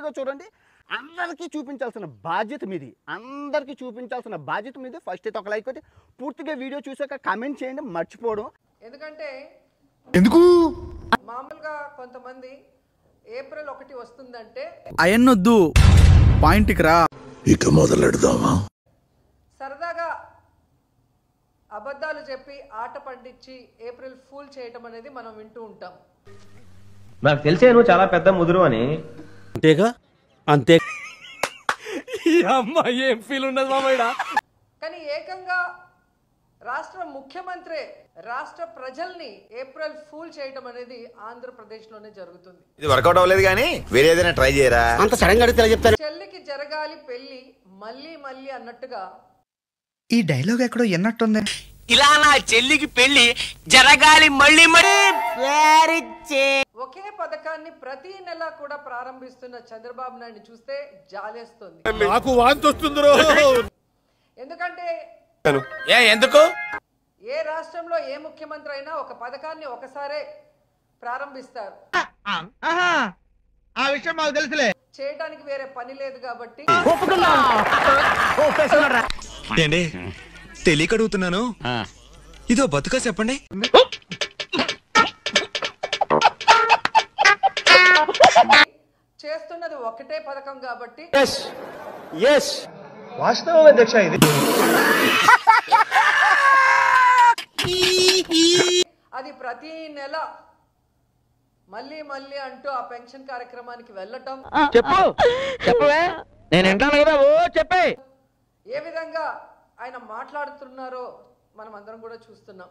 క్లియర్గా చూడండి. అందరికీ చూపించాల్సిన బాధ్యత మీది, అందరికీ చూపించాల్సిన బాధ్యత మీది. ఫస్ట్ అయితే ఒక లైక్ కొట్టి పూర్తిగా వీడియో చూసాక కామెంట్ చేయండి, మర్చిపోవడం. ఎందుకు మామూలుగా కొంతమంది ఏప్రిల్ 1 వస్తుందంటే అయన్నొద్దు, పాయింట్కి రా. ఇక మొదలెడదామా? సరదాగా అబద్ధాలు చెప్పి ఆట పట్టించి ఏప్రిల్ ఫూల్ చేయటం అనేది మనం వింటూ ఉంటాం. నాకు తెలిసే నువ్వు చాలా పెద్ద ముదురు అని. అంతేగా అంతే. ఏం ఫీల్ ఉండదు మామయ్య. కానీ ఏకంగా రాష్ట్ర ముఖ్యమంత్రి రాష్ట్ర ప్రజల్ని ఏప్రిల్ ఫూల్ చేయటం అనేది ఆంధ్రప్రదేశ్లోనే జరుగుతుంది. ఇది వర్కౌట్ అవ్వలేదు కానీ వేరే ఏదైనా ట్రై చేయరా? అంత సడన్ గా అడిగితే చెప్తారు. చెల్లికి జరగాలి పెళ్లి మళ్ళీ మళ్ళీ అన్నట్టుగా ఈ డైలాగ్ ఎక్కడో ఎన్నట్టుంది. ఇలా నా చెల్లికి పెళ్లి జరగాలి మళ్ళీ ఒకే పథకాన్ని ప్రతి నెల కూడా ప్రారంభిస్తున్న చంద్రబాబు నాయుడు చూస్తే జాలేస్తుంది. నాకు వాంతి వస్తుంది. ఎందుకంటే ఎందుకు ఏ రాష్ట్రంలో ఏ ముఖ్యమంత్రి అయినా ఒక పథకాన్ని ఒకసారే ప్రారంభిస్తారు. ఆ విషయం మాకు తెలుసులే. చేయడానికి వేరే పని లేదు కాబట్టి ఏండి తెలియక అడుగుతున్నాను, ఇదో బతుక చెప్పండి. చేస్తున్నది ఒకటే పథకం కాబట్టి వాస్తవం అధ్యక్ష ఇది. అది ప్రతి నెల మళ్ళీ మళ్ళీ అంటూ ఆ పెన్షన్ కార్యక్రమానికి వెళ్ళటం, నేను వింటాను కదా. ఓ చెప్పే ఏ విధంగా ఆయన మాట్లాడుతున్నారో మనం అందరం కూడా చూస్తున్నా,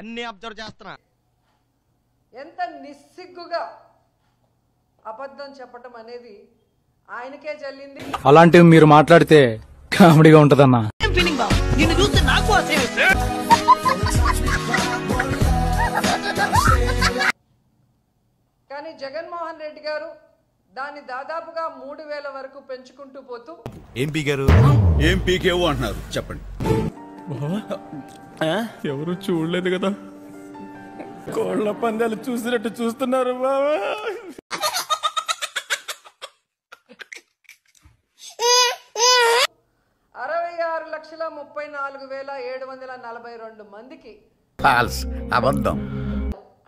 అన్ని అబ్జర్వ్ చేస్తున్నా. ఎంత నిస్సిగ్గుగా అబద్ధం చెప్పటం అనేది ఆయనకే చెల్లింది. అలాంటివి మీరు మాట్లాడితే కామెడీగా ఉంటదన్నా. కానీ జగన్మోహన్ రెడ్డి గారు దాన్ని దాదాపుగా 3000 వరకు పెంచుకుంటూ పోతూ ఏం పీకారు? ఏం పీకేవు అంటున్నారు చెప్పండి. ఎవరు చూడలేదు కదా, కోళ్ల పందాలు చూసినట్టు చూస్తున్నారు బాబా. 66,34,742 మందికి, ఫాల్స్, అబద్ధం.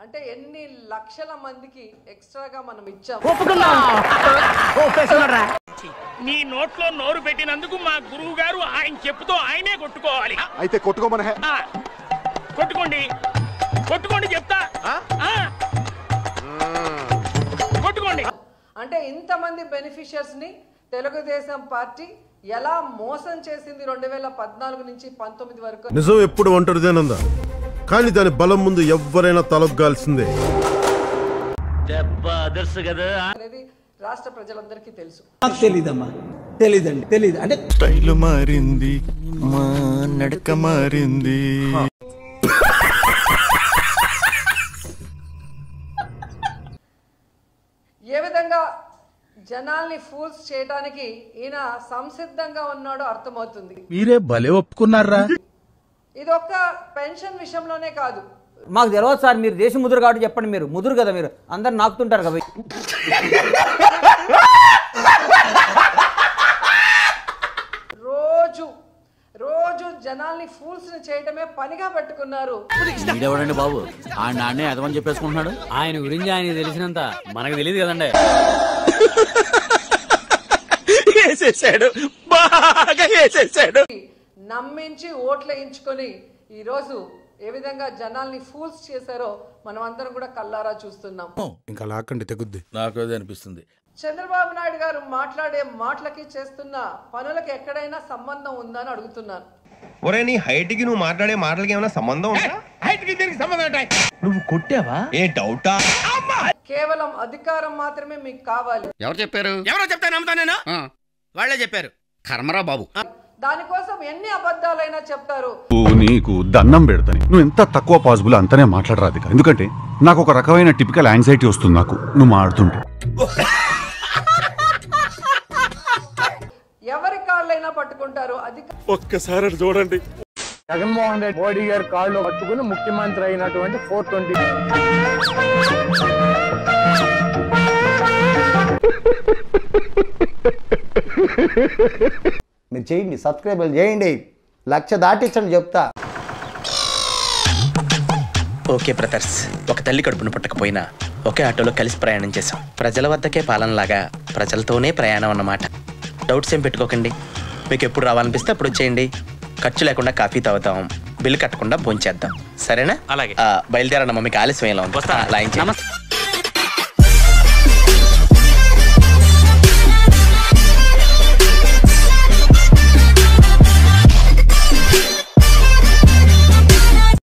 అంటే ఎన్ని లక్షల మందికి ఎక్స్ట్రాగా మనం ఇచ్చాం. నీ నోట్లో నోరు పెట్టినందుకు మా గురువు గారు ఆయన చెప్పుతో ఆయనే కొట్టుకోవాలి. అయితే కొట్టుకోమనే. కొట్టుకోండి కొట్టుకోండి చెప్తా, కొట్టుకోండి. అంటే ఇంతమంది బెనిఫిషియర్స్ ని తెలుగుదేశం పార్టీ ఎలా మోసం చేసింది 2014 నుంచి 19 వరకు. నిజం ఎప్పుడు ఒంటరిదేనందా, కానీ దాని బలం ముందు ఎవ్వరైనా తలొగ్గాల్సిందే. అనేది రాష్ట్ర ప్రజలందరికీ తెలుసు. తెలీదమ్మా, తెలీదు అంటే స్టైల్ మారింది, మా నడక మారింది. ఏ విధంగా జనాల్ని ఫూల్స్ చేయడానికి ఈయన సంసిద్ధంగా ఉన్నాడో అర్థమవుతుంది. మీరే భలే ఒప్పుకున్నారా. ఇది ఒక్క పెన్షన్ విషయంలోనే కాదు. మాకు తెలియదు సార్, మీరు దేశ ముదురు కాబట్టి చెప్పండి. మీరు ముదురు కదా, మీరు అందరు నాకుతుంటారు కదా. రోజు జనాల్ని ఫూల్స్ చేయడమే పనిగా పట్టుకున్నారు. ఎవడండి బాబు ఆ నాన్నే అదమని చెప్పేసుకుంటున్నాడు. ఆయన గురించి ఆయన తెలిసినంత మనకు తెలియదు కదండి. బాగా వేసేసాడు. నమ్మించి ఓట్లు వేయించుకొని ఈ రోజు ఏ విధంగా జనాల్ని ఫూల్స్ చేశారో మనం అందరం కూడా కల్లారా చూస్తున్నాం. ఇంకా లాక్కండి తెగుద్ది. నాకు అదే అనిపిస్తుంది. చంద్రబాబు నాయుడు గారు మాట్లాడే మాటలకి చేస్తున్న పనులకి ఎక్కడైనా సంబంధం ఉందా అని అడుగుతున్నాను. ఒరే నీ హైట్ కి నువ్వు మాట్లాడే మాటలకి ఏమైనా సంబంధం ఉందా? హైట్ కి దీనికి సంబంధం ఉంటాయి. నువ్వు కొట్టావా? ఏ డౌటా? కేవలం అధికారం మాత్రమే మీకు కావాలి. ఎవరు చెప్పారు? ఎవరో చెప్తే నమ్ముతా నేను. వాళ్ళే చెప్పారు. కర్మరా బాబు. దానికోసం ఎన్ని అబద్ధాలైనా చెప్తారు. నీకు దండం పెడతాను, నువ్వు ఎంత తక్కువ పాసిబుల్ అంతనే మాట్లాడరాదు. ఎందుకంటే నాకు ఒక రకమైన టిపికల్ యాంగ్జైటీ వస్తుంది నాకు నువ్వు మాట్లాడుతుంటే. ఎవరి కాళ్ళైనా పట్టుకుంటారు. ఒక్కసారి చూడండి, జగన్మోహన్ రెడ్డి మోడీ గారి కాళ్ళు పట్టుకుని ముఖ్యమంత్రి అయినటువంటి 420 మీరు చేయండి, సబ్స్క్రైబ్ చేయండి, 1,00,000 దాటించండి చెప్తా. ఓకే బ్రదర్స్, ఒక తల్లి కడుపును పుట్టకపోయినా ఒకే ఆటోలో కలిసి ప్రయాణం చేశాం. ప్రజల వద్దకే పాలనలాగా ప్రజలతోనే ప్రయాణం అన్నమాట. డౌట్స్ ఏం పెట్టుకోకండి. మీకు ఎప్పుడు రావాలనిపిస్తే అప్పుడు వచ్చేయండి. ఖర్చు లేకుండా కాఫీ తాగుతాం, బిల్లు కట్టకుండా భోంచేద్దాం. సరేనా? అలాగే. బయలుదేరన్న, మీకు ఆలస్యం ఎలా ఉంది?